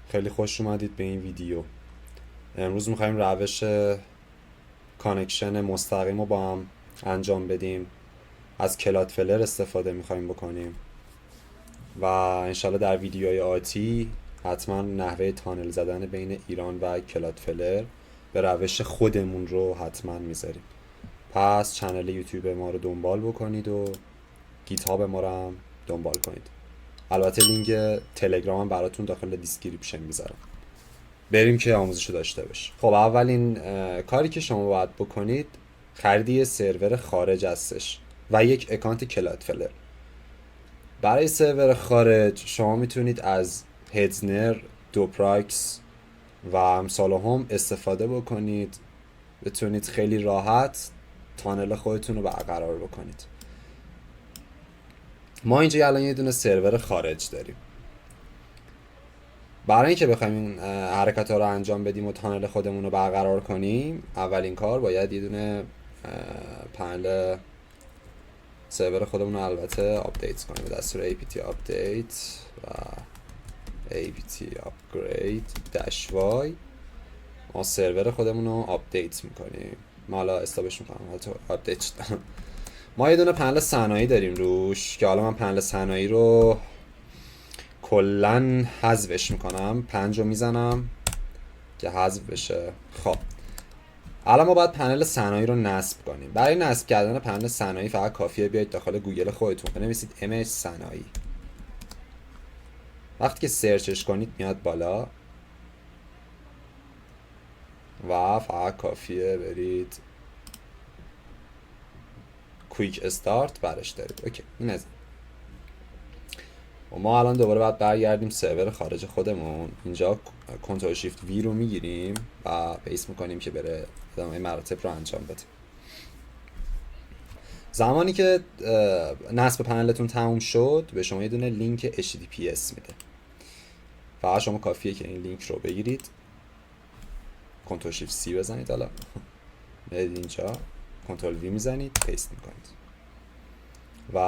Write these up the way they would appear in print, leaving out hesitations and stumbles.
خیلی خوش اومدید به این ویدیو. امروز میخوایم روش کانکشن مستقیم رو با هم انجام بدیم. از کلادفلر استفاده میخوایم بکنیم و انشالله در ویدیوهای آتی حتما نحوه تانل زدن بین ایران و کلادفلر به روش خودمون رو حتما میذاریم. پس چنل یوتیوب ما رو دنبال بکنید و گیتهاب ما رو هم دنبال کنید. البته لینک تلگرام هم براتون داخل دیسکریپشن میذارم. بریم که آموزشو داشته باشیم. خب اولین کاری که شما باید بکنید خرید یه سرور خارج هستش و یک اکانت کلادفلر. برای سرور خارج شما میتونید از هدزنر، دوپراکس و امثال هم استفاده بکنید. بتونید خیلی راحت تانل خودتون رو برقرار بکنید. ما اینجا الان یه دونه سرور خارج داریم. برای اینکه بخوایم این حرکت ها رو انجام بدیم و تانل خودمون رو برقرار کنیم، اولین کار باید یه دونه پنل سرور خودمون رو البته آپدیت کنیم به دستور apt update و apt upgrade -y. ما سرور خودمون رو آپدیت میکنیم. ما حالا استابش میکنم، حالا تو آپدیت شد. ما یه دونه پنل صنایعی داریم روش که حالا من پنل صنایعی رو کلن حذفش میکنم، 5 رو میزنم که حذف بشه. خب الان ما باید پنل صنایعی رو نصب کنیم. برای نصب کردن پنل صنایعی فقط کافیه بیاید داخل گوگل خودتون بنویسید image صنایعی. وقتی که سرچش کنید میاد بالا و فقط کافیه برید کویک استارت برش دارید. اوکی، این از و ما الان دوباره باید برگردیم سرور خارج خودمون. اینجا کنترل شیفت وی رو میگیریم و پیست میکنیم که بره ادامه مراتب رو انجام بده. زمانی که نصب پنلتون تموم شد به شما یه دونه لینک HTTPS میده. فقط شما کافیه که این لینک رو بگیرید، کنترل شیفت سی بزنید، حالا میاد اینجا کنترل وی میزنید، پیست میکنید و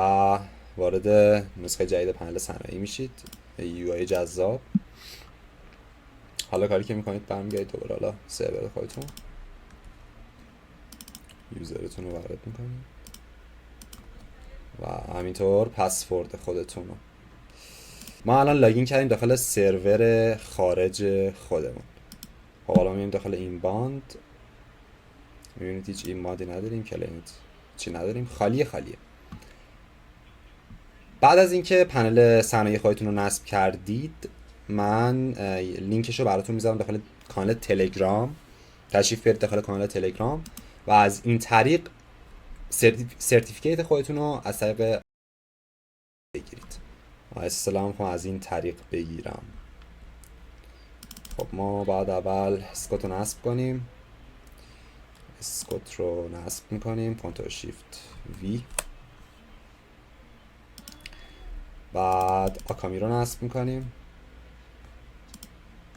وارد نسخه جدید پنل صنایعی میشید. یو آی جذاب. حالا کاری که میکنید برمیگردید دوباره حالا سرور خودتون، یوزرتون رو وارد میکنید و همینطور پسورد خودتون رو. ما الان لاگین کردیم داخل سرور خارج خودمون. خب حالا میریم داخل این باند، میبینید هیچ این مادی نداریم، کلینت چی نداریم، خالیه. بعد از اینکه پنل صنایع خودتون رو نصب کردید، من لینکش رو براتون میذارم داخل کانال تلگرام. تشریف بیارید داخل کانال تلگرام و از این طریق سرتیفیکیت خودتون رو از طریق بگیرید. السلام خواهم از این طریق بگیرم. خب ما بعد اول اسکوت رو نصب کنیم. اسکوت رو نصب میکنیم، کنترل شیفت وی. بعد آکامی رو نصب میکنیم،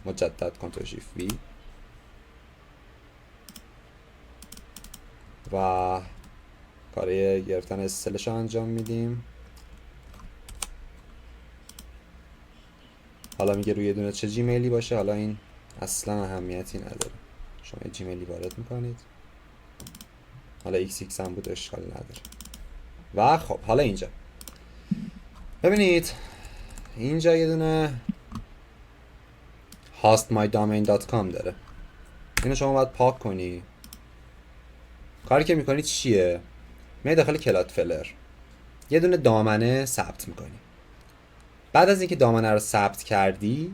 مجدد کنترل شیفت وی و کار گرفتن استلش رو انجام میدیم. حالا میگه روی دونه چه جیمیلی باشه، حالا این اصلا اهمیتی نداره. شما یه جیمیلی وارد میکنید، حالا XX هم بود اشکالی نداره. و خب حالا اینجا ببینید اینجا یه دونه hostmydomain.com داره. اینو شما باید پاک کنی. کاری که میکنید چیه؟ میای داخل کلادفلر یه دونه دامنه ثبت میکنی. بعد از اینکه دامنه رو ثبت کردی،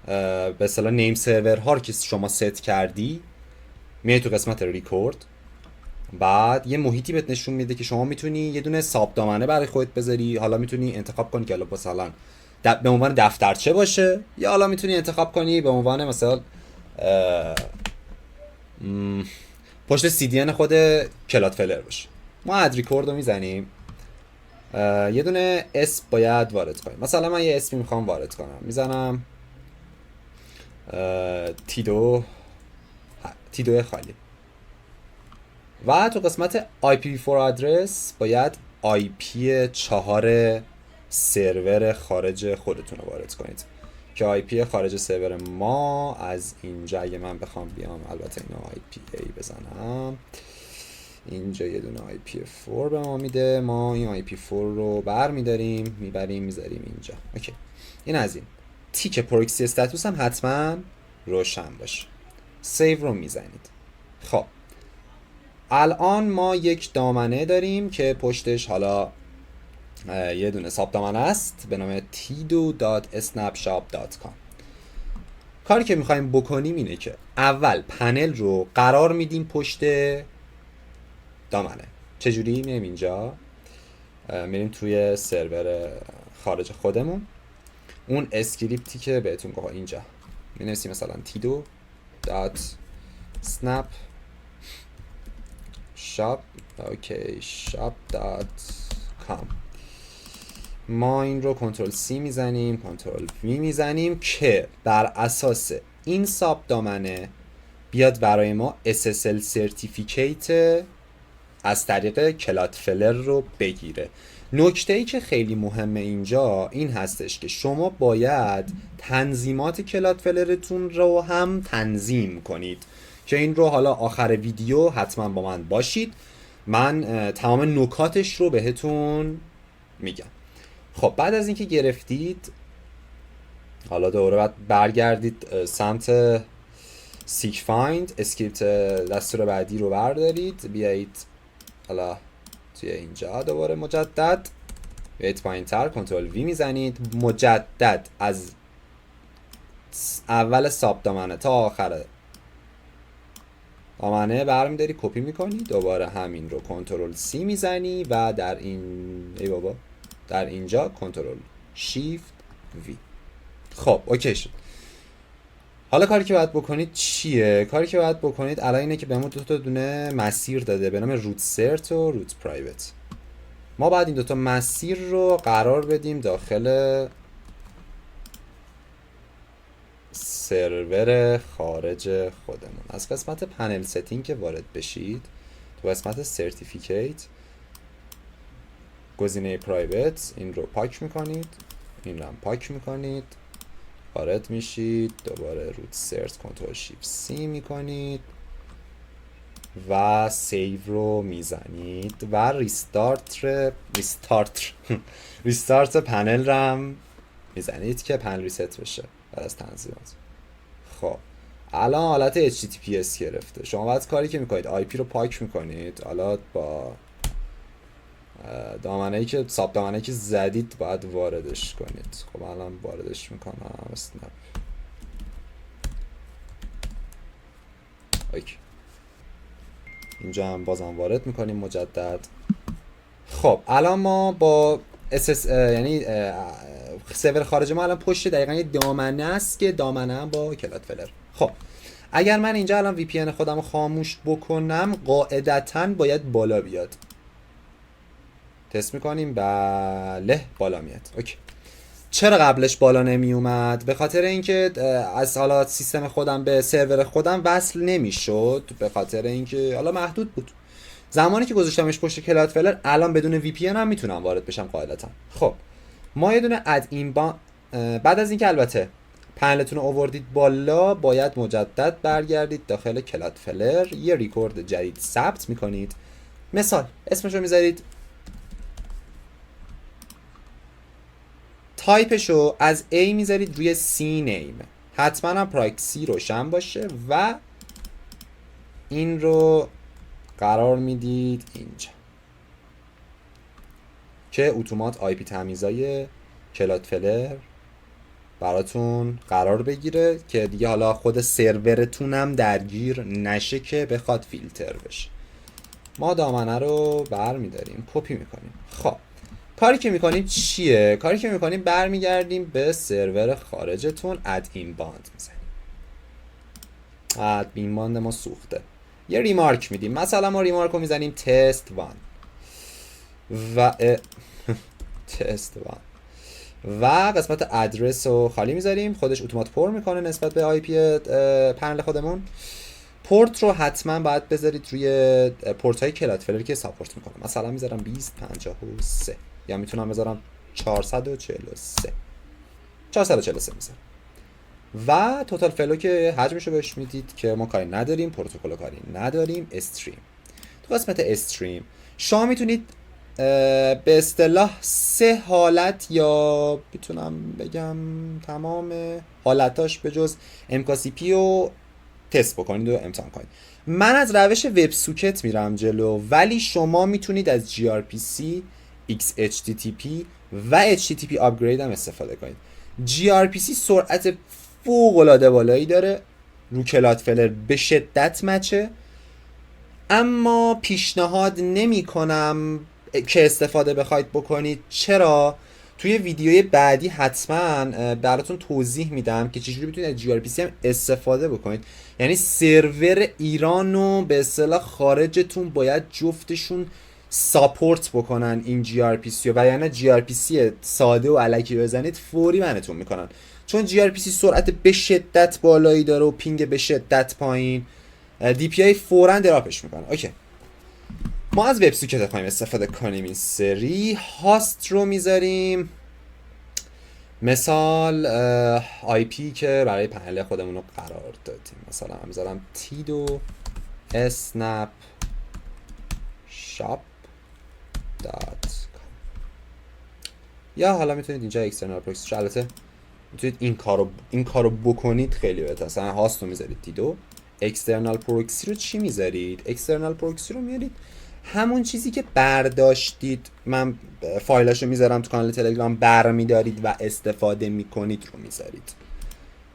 به اصطلاح نیم سرور ها رو که شما ست کردی، میای تو قسمت ریکورد. بعد یه محیطی بهت نشون میده که شما میتونی یه دونه ساب دامنه برای خودت بذاری. حالا میتونی انتخاب کنی که مثلا به عنوان دفترچه باشه، یا حالا میتونی انتخاب کنی به عنوان مثلا پشت CDN خود کلادفلر باشه. ما اد ریکورد رو میزنیم، یه دونه اسم باید وارد کنیم. مثلا من یه اسمی میخوام وارد کنم، میزنم تیدو خالی و تو قسمت IPv4 آدرس باید IP 4 سرور خارج خودتون رو وارد کنید. که آی پی خارج سرور ما از اینجا اگه من بخوام بیام، البته اینو آی پی ای بزنم، اینجا یه دونه آی پی 4 به ما میده، ما این آی پی 4 رو بر میداریم میبریم میذاریم اینجا. اوکی، این از این. تیک پروکسی استاتوس هم حتما روشن باشه. سیو رو میزنید. خب الان ما یک دامنه داریم که پشتش حالا یه دونه ساب دامنه است به نام tido.snapshop.com. کاری که میخوایم بکنیم اینه که اول پنل رو قرار میدیم پشت دامنه. چجوری؟ میریم اینجا، میریم توی سرور خارج خودمون، اون اسکریپتی که بهتون گفتم اینجا مینویسیم مثلا tido.snapshop shop.com. ما این رو کنترل C میزنیم، کنترل V میزنیم که بر اساس این ساب دامنه بیاد برای ما SSL سرتیفیکیت از طریق کلادفلر رو بگیره. نکته ای که خیلی مهمه اینجا این هستش که شما باید تنظیمات کلادفلرتون رو هم تنظیم کنید که این رو حالا آخر ویدیو حتما با من باشید، من تمام نکاتش رو بهتون میگم. خب بعد از اینکه گرفتید، حالا دوباره بعد برگردید سمت سیک فایند، اسکریپت دستور بعدی رو بردارید، بیایید حالا توی اینجا دوباره مجدد بیایید پایین تر، کنترل وی میزنید، مجدد از اول ساب دامنه تا آخر دامنه برمیداری کپی میکنی، دوباره همین رو کنترل سی میزنی و در در اینجا کنترل شیفت وی. خب اوکی شد. حالا کاری که باید بکنید چیه؟ کاری که باید بکنید الان اینه که بهمون دو تا دونه مسیر داده به نام روت سرت و روت پرایوت. ما باید این دو تا مسیر رو قرار بدیم داخل سرور خارج خودمون. از قسمت پنل ستینگ که وارد بشید، تو قسمت سرتیفیکیت گزینه پرایوت این رو پاک میکنید، این رو هم پاک میکنید، وارد میشید، دوباره روت سرچ کنترل شیفت سی میکنید و سیو رو میزنید و ریستارت پنل رو هم میزنید که پنل ریست بشه بعد از تنظیمات. خب الان حالت HTTPS گرفته. شما باید کاری که میکنید IP رو پاک میکنید، حالا با دامنه‌ای که ساب دامنه‌ای که زدید باید واردش کنید. خب الان واردش میکنم اسنپ. اوکی، اینجا هم بازم وارد میکنیم مجدد. خب الان ما با یعنی سرور خارج ما الان پشت دقیقاً یه دامنه است که دامنه هم با کلادفلر. خب اگر من اینجا الان وی پی ان خودم رو خاموش بکنم قاعدتاً باید بالا بیاد. تست میکنیم، بله بالا میاد. اوکی. چرا قبلش بالا نمی اومد؟ به خاطر اینکه از حالا سیستم خودم به سرور خودم وصل نمیشد، به خاطر اینکه حالا محدود بود. زمانی که گذاشتمش پشت کلادفلر الان بدون وی پی ان هم میتونم وارد بشم قاعدتا. خب ما یه دونه اد این بعد از اینکه البته پنلتون رو آوردید بالا باید مجدد برگردید داخل کلادفلر، یه ریکورد جدید ثبت میکنید. مثال اسمشو میذارید، تایپشو از A میذارید روی C نیم، حتما هم پراکسی روشن باشه و این رو قرار میدید اینجا که اتومات آی پی تمیزای کلادفلر براتون قرار بگیره که دیگه حالا خود سرورتون هم درگیر نشه که بخواد فیلتر بشه. ما دامنه رو برمیداریم کپی میکنیم. خب کاری که میکنیم چیه؟ کاری که میکنیم برمیگردیم به سرور خارجتون، اد این باند میزنیم. اد این باند ما سوخته، یه ریمارک میدیم، مثلا ما ریمارک رو میزنیم تست 1 و تست 1 و قسمت ادرس رو خالی میذاریم، خودش اتومات پر میکنه نسبت به آی پی پنل خودمون. پورت رو حتما باید بذارید روی پورت های کلادفلر که ساپورت میکنه، مثلا میذارم 2053 یا میتونم بذارم 443 443 میذارم. و توتال فلو که حجمشو بهش میدید که ما کاری نداریم، پروتکل کاری نداریم. استریم، تو قسمت استریم شما میتونید به اصطلاح 3 حالت یا بتونم بگم تمام حالتاش به جز MKCP رو تست بکنید و امتحان کنید. من از روش وب سوکت میرم جلو، ولی شما میتونید از gRPC، XHTTP و HTTP آپگرید هم استفاده کنید. gRPC سرعت فوق العاده بالایی داره، رو کلادفلر به شدت مچه، اما پیشنهاد نمی کنم که استفاده بخواید بکنید. چرا؟ توی ویدیوی بعدی حتما براتون توضیح میدم که چجوری میتونید از gRPC هم استفاده بکنید. یعنی سرور ایران و به اصطلاح خارجتون باید جفتشون ساپورت بکنن این gRPC و یعنی gRPC ساده و الکی بزنید فوری منتون میکنن، چون gRPC سرعت به شدت بالایی داره و پینگ به شدت پایین. DPI فوراً دراپش میکنه. اوکی، ما از وب سوکت بخوایم استفاده کنیم این سری هاست رو میذاریم. مثال IP که برای پنل خودمون رو قرار دادیم، مثلا هم میذارم tido snap shop.com یا حالا میتونید اینجا external proxy رو، البته میتونید این کارو بکنید خیلی بهتره. مثلا هاست رو میذارید tido، external proxy رو چی میذارید؟ external proxy رو میارید همون چیزی که برداشتید، من فایلاشو میذارم تو کانال تلگرام، برمیدارید و استفاده میکنید رو میذارید.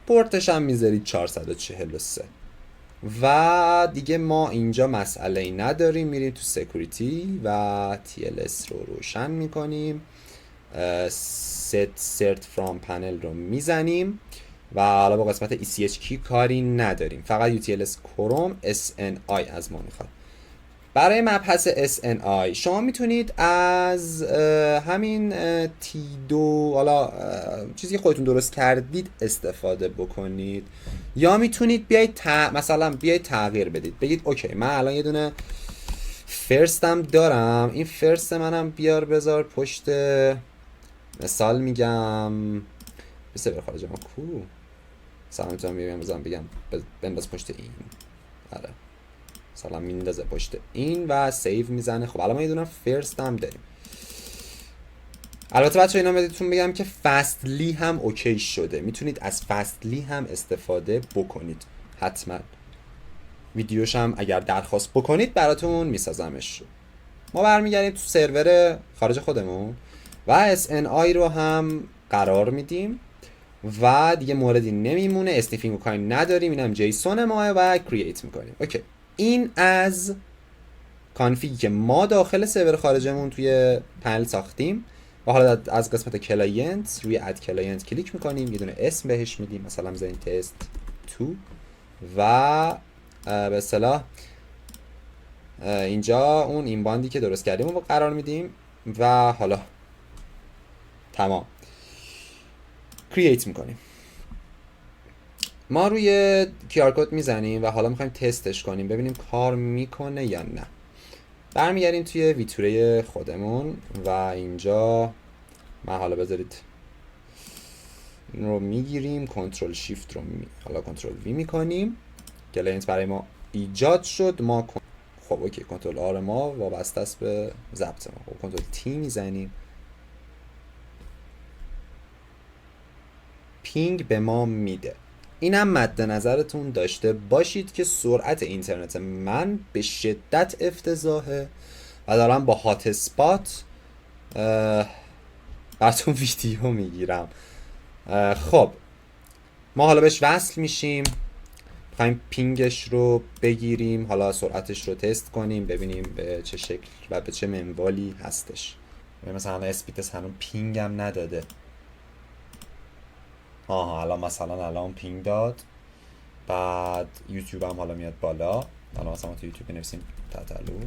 پورتش هم میذارید 443 و دیگه ما اینجا مسئله ای نداریم. میریم تو سکوریتی و TLS رو روشن میکنیم، set cert from panel رو میزنیم و حالا با قسمت ECH key کاری نداریم، فقط UTLS Chrome SNI از ما میخواد. برای مبحث SNI شما میتونید از همین تیدو، حالا چیزی که خودتون درست کردید استفاده بکنید، یا میتونید بیاید مثلا بیاید تغییر بدید، بگید اوکی من الان یه دونه فرستم دارم، این فرست منم بیار بذار پشت، مثال میگم بسه بر خارج ما کو مثلا میتونم بگم بنداز پشت این، آره مثلا میندازه پشت این و سیو میزنه. خب الان ما یه دونه فرست هم داریم. البته بچه اینا بهتون بگم که فستلی هم اوکی شده، میتونید از فستلی هم استفاده بکنید. حتما ویدیوش هم اگر درخواست بکنید براتون میسازمش. ما برمیگردیم تو سرور خارج خودمون و SNI رو هم قرار میدیم و دیگه موردی نمیمونه. اسنیفینگ رو کاری نداریم، اینم جیسون ماه و کرییت میکنیم. اوکی، این از کانفیگی که ما داخل سرور خارجمون توی پنل ساختیم و حالا از قسمت کلاینت روی اد کلاینت کلیک میکنیم، یه دونه اسم بهش میدیم، مثلا بزنیم تست 2 و به اصطلاح اینجا اون این باندی که درست کردیم رو قرار میدیم و حالا تمام کرییت میکنیم. ما روی QR کد میزنیم و حالا میخوایم تستش کنیم ببینیم کار میکنه یا نه. برمیگردیم توی ویتوره خودمون و اینجا من حالا بذارید این رو میگیریم، کنترل شیفت رو حالا کنترل وی میکنیم، کلاینت برای ما ایجاد شد. ما خب اوکی، کنترل آر ما وابسته است به ضبط ما. خب کنترل تی میزنیم، پینگ به ما میده. اینم مد نظرتون داشته باشید که سرعت اینترنت من به شدت افتضاحه و دارم با هات اسپات براتون ویدیو میگیرم. خب ما حالا بهش وصل میشیم، میخوایم پینگش رو بگیریم، حالا سرعتش رو تست کنیم ببینیم به چه شکل و به چه منوالی هستش. مثلا اسپیدس هنوز پینگ هم نداده. الان مثلا الان پینگ داد، بعد یوتیوب هم حالا میاد بالا. حالا مثلا تو یوتیوب بنویسیم تتلو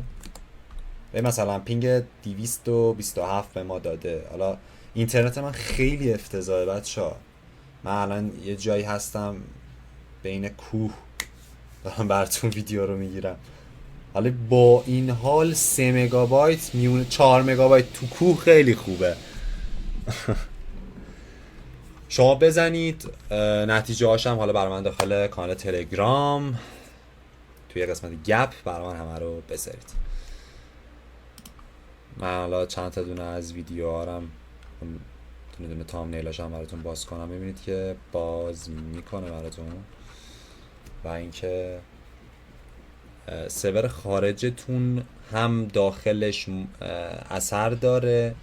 به مثلا پینگ 227 به ما داده. حالا اینترنت من خیلی افتضاحه بچه‌ها، من الان یه جایی هستم بین کوه دارم براتون ویدیو رو میگیرم. حالا با این حال 3 مگابایت میونه 4 مگابایت تو کوه خیلی خوبه. شما بزنید، نتیجه هاشم حالا برای من داخل کانال تلگرام توی قسمت گپ برای من همه رو بذارید. من حالا چند تا دونه از ویدیوهارم دونه تامنیلاش هم براتون باز کنم، ببینید که باز میکنه براتون. و اینکه سرور خارجتون هم داخلش اثر داره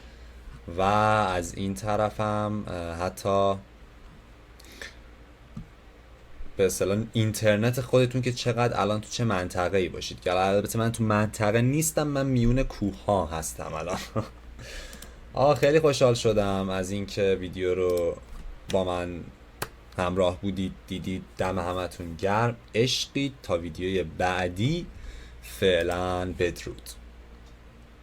و از این طرف هم حتی به اصطلاح اینترنت خودتون که چقدر الان تو چه منطقه‌ای باشید، که البته من تو منطقه نیستم، من میون کوه ها هستم الان. خیلی خوشحال شدم از اینکه ویدیو رو با من همراه بودید، دیدید. دم همتون گرم، عشقید. تا ویدیوی بعدی، فعلا بدرود.